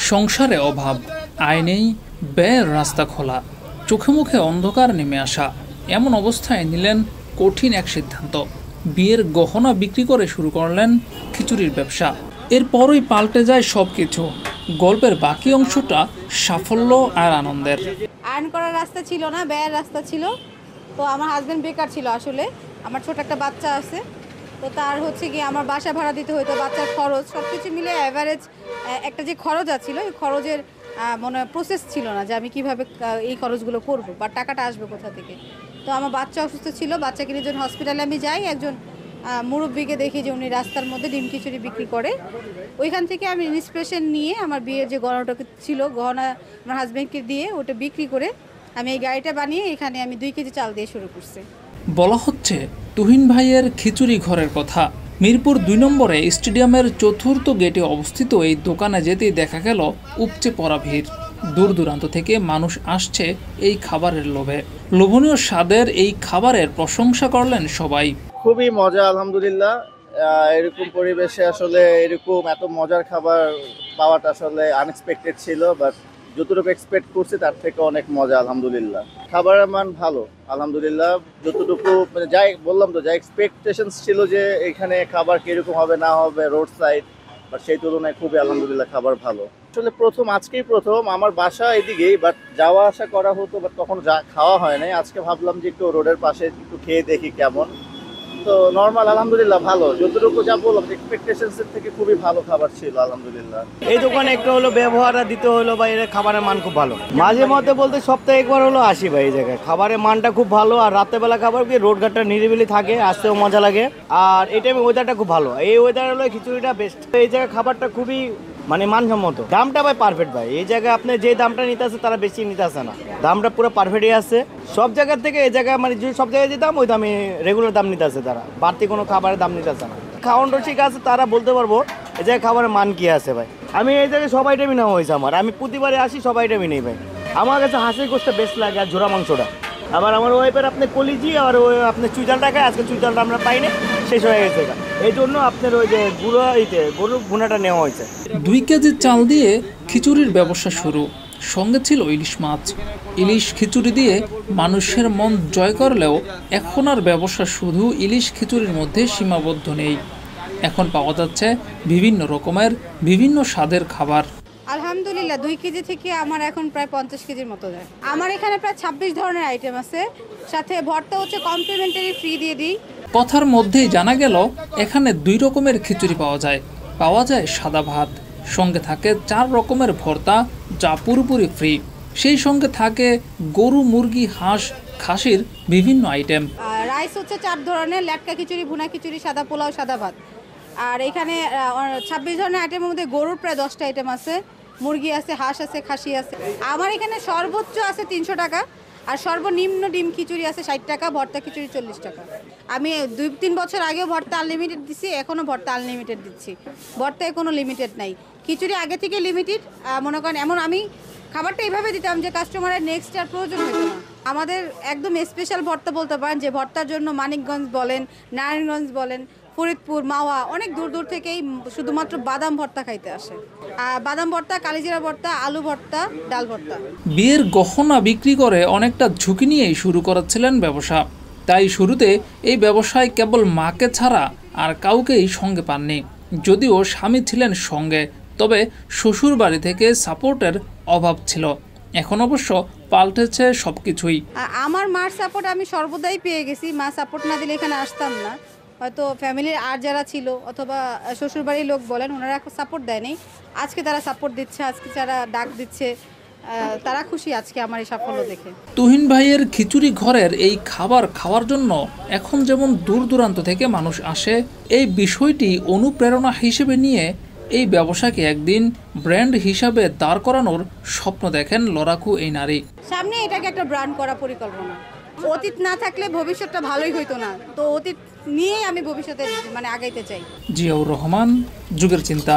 সংসারে অভাব, আয় নেই, ব্যয়ের রাস্তা খোলা, চোখে মুখে অন্ধকার নেমে আসা। এমন অবস্থায় নিলেন কঠিন এক সিদ্ধান্ত। বিয়ের গহনা বিক্রি করে শুরু করলেন খিচুড়ির ব্যবসা। এরপরই পাল্টে যায় সবকিছু। গল্পের বাকি অংশটা সাফল্য আর আনন্দের। আর্ন করার রাস্তা ছিল না, ব্যয়ের রাস্তা ছিল। তো আমার হাজব্যান্ড বেকার ছিল আসলে। আমার ছোট একটা বাচ্চা আছে, তো তার হচ্ছে কি আমার বাসা ভাড়া দিতে হতো, বাচ্চার খরচ সব কিছু মিলে অ্যাভারেজ একটা যে খরচ আছিল ওই খরচের মনে প্রসেস ছিল না যে আমি কিভাবে এই খরচগুলো করব বা টাকাটা আসবে কোথা থেকে। তো আমার বাচ্চা অসুস্থ ছিল, বাচ্চাকে নিয়ে যখন হসপিটালে আমি যাই, একজন মুরব্বীকে দেখি যে উনি রাস্তার মধ্যে ডিম খিচুড়ি বিক্রি করে। ওইখান থেকে আমি ইন্সপিরেশন নিয়ে আমার বিয়ের যে গহনাটা ছিল, গহনা আমার হাজব্যান্ডকে দিয়ে ওটা বিক্রি করে আমি এই গাড়িটা বানিয়ে এখানে আমি 2 কেজি চাল দিয়ে শুরু করছি। বলা হচ্ছে তুহিন ভাইয়ের খিচুড়ি ঘরের কথা। মিরপুর 2 নম্বরে স্টেডিয়ামের চতুর্থ গেটে অবস্থিত এই দোকানে যেতেই দেখা গেল উপচে পড়া ভিড়। দূর দূরান্ত থেকে মানুষ আসছে এই খাবারের লোভে। লোভনীয় স্বাদের এই খাবারের প্রশংসা করলেন সবাই। খুবই মজা, আলহামদুলিল্লাহ। এরকম পরিবেশে আসলে এরকম এত মজার খাবার পাওয়াটা আসলে আনএক্সপেক্টেড ছিল, বাট যতটুকু এক্সপেক্ট করছি তার থেকে অনেক মজা, আলহামদুলিল্লাহ। খাবারের মান ভালো, আলহামদুলিল্লাহ। যতটুকু মানে যাই বললাম তো, যা এক্সপেকটেশনস ছিল যে এখানে খাবার কিরকম হবে না হবে রোড সাইড, বাট সেই তুলনায় খুবই আলহামদুলিল্লাহ খাবার ভালো। আসলে আজকেই প্রথম আমার বাসা এদিকেই, বাট যাওয়া আসা করা হতো, বাট তখন খাওয়া হয় নাই। আজকে ভাবলাম যে একটু রোডের পাশে একটু খেয়ে দেখি কেমন। তো নরমাল, আলহামদুলিল্লাহ ভালো। যতটুকু যা বললাম এক্সপেকটেশনস এর থেকে খুবই ভালো খাবার ছিল, আলহামদুলিল্লাহ। এই দোকানে একটা হলো ব্যবহার দিতে হলো বা এর খাবারের মান খুব ভালো। মাঝে মধ্যে বলতে সপ্তাহে একবার হলো আসি ভাই এই জায়গায়। খাবারের মানটা খুব ভালো, আর রাতেরবেলা খাবার কি রোডঘাটটা নিরিবিলি থাকে, আসতেও মজা লাগে। আর এই টাইমে ওয়েদারটা খুব ভালো, এই ওয়েদার হলো খিচুড়িটা বেস্ট। এই জায়গায় খাবারটা খুবই মানে মানসম্মত। দামটা ভাই পারফেক্ট ভাই। এই জায়গায় আপনি যে দামটা নিতে আসে তারা বেশি নিতে আসে না, দামটা পুরো পারফেক্টই আছে। সব জায়গার থেকে এই জায়গায় মানে যে সব জায়গায় যে দাম ওই দামে রেগুলার দাম নিতে আসে, তারা বাড়তি কোনো খাবারের দাম নিতে আসে না। খাওয়ান রসিক আছে, তারা বলতে পারবো এই জায়গায় খাবারের মান কি আছে ভাই। আমি এই জায়গায় সব আইটেমই নেওয়া হয়েছে আমার, আমি প্রতিবারে আসি সব আইটেমই নেই ভাই। আমার কাছে হাঁসের গোশটা বেস্ট লাগে আর ঝোড়া মাংসটা। আবার আমার ওয়াইফের আপনি কলিজি আর ওই আপনি চুইজালটা খায়, আজকে চুইজালটা আমরা পাইনি, শেষ হয়ে গেছে। এই জন্য আপনার ওই যে গরুর ভুনাটা নেওয়া হয়েছে। 2 কেজি চাল দিয়ে খিচুড়ির ব্যবসা শুরু, সঙ্গে ছিল ইলিশ মাছ। ইলিশ খিচুড়ি দিয়ে মানুষের মন জয় করলেও এখন আর ব্যবসা শুধু ইলিশ খিচুড়ির মধ্যে সীমাবদ্ধ নেই। এখন পাওয়া যাচ্ছে বিভিন্ন রকমের বিভিন্ন স্বাদের খাবার। আলহামদুলিল্লাহ 2 কেজি থেকে আমার এখন প্রায় 50 কেজির মতো যায়। আমার এখানে প্রায় 26 ধরনের আইটেম আছে, সাথে ভর্তা হচ্ছে কমপ্লিমেন্টারি ফ্রি দিয়ে দিই। কথার মধ্যেই জানা গেল এখানে 2 রকমের খিচুড়ি পাওয়া যায়। পাওয়া যায় সাদা ভাত, সঙ্গে থাকে 4 রকমের ভর্তা যা পুরোপুরি ফ্রি। সেই সঙ্গে থাকে গরু, মুরগি, হাঁস, খাসির বিভিন্ন আইটেম। রাইস হচ্ছে 4 ধরনের, ল্যাটকা খিচুড়ি, ভুনা খিচুড়ি, সাদা পোলাও, সাদা ভাত। আর এখানে 26 ধরনের আইটেমের মধ্যে গরুর প্রায় 10টা আইটেম আছে, মুরগি আছে, হাঁস আছে, খাসি আছে। আমার এখানে সর্বোচ্চ আছে 300 টাকা, আর সর্বনিম্ন ডিম খিচুড়ি আছে 60 টাকা, ভর্তা খিচুড়ি 40 টাকা। আমি 2-3 বছর আগেও ভর্তা আনলিমিটেড দিচ্ছি, এখনও ভর্তা আনলিমিটেড দিচ্ছি। ভর্তায় কোনো লিমিটেড নাই, খিচুড়ি আগে থেকে লিমিটেড। মনে করেন এমন আমি খাবারটা এইভাবে দিতাম যে কাস্টমারের নেক্সট আর প্রয়োজন হতো না। আমাদের একদম স্পেশাল ভর্তা বলতে পারেন, যে ভর্তার জন্য মানিকগঞ্জ বলেন, নারায়ণগঞ্জ বলেন, ফরিদপুর, মাওয়া, অনেক দূর দূর থেকেই শুধুমাত্র বাদাম ভর্তা খাইতে আসে। বাদাম ভর্তা, কালিজিরা ভর্তা, আলু ভর্তা, ডাল ভর্তা। বিয়ের গহনা বিক্রি করে অনেকটা ঝুঁকি নিয়েই শুরু করেছিলেন ব্যবসা। তাই শুরুতে এই ব্যবসায় কেবল মাকে ছাড়া আর কাউকেই সঙ্গে পাননি। যদিও স্বামী ছিলেন সঙ্গে, তবে শ্বশুর বাড়ি থেকে সাপোর্টের অভাব ছিল। এখন অবশ্য পাল্টেছে সবকিছুই। আমার মার সাপোর্ট আমি সর্বদাই পেয়ে গেছি। মা সাপোর্ট না দিলে এখানে আসতাম না। হয়তো ফ্যামিলির আর যারা ছিল অথবা শ্বশুরবাড়ির লোক বলেন, ওনারা সাপোর্ট দেয়নি। আজকে তারা সাপোর্ট দিচ্ছে, আজকে যারা ডাক দিচ্ছে, তারা খুশি আজকে আমার এই সাফল্য দেখে। তুহিন ভাইয়ের খিচুড়ি ঘরের এই খাবার খাওয়ার জন্য এখন যেমন দূর দূরান্ত থেকে মানুষ আসে, এই বিষয়টি অনুপ্রেরণা হিসেবে নিয়ে এই ব্যবসাকে একদিন ব্র্যান্ড হিসাবে দাঁড় করানোর স্বপ্ন দেখেন লড়াকু এই নারী। সামনে এটাকে একটা ব্র্যান্ড করা পরিকল্পনা। অতীত না থাকলে ভবিষ্যৎটা ভালোই হইতো না, তো অতীত নিয়েই আমি ভবিষ্যতে মানে আগাইতে চাই। জিয়াউর রহমান, যুগের চিন্তা।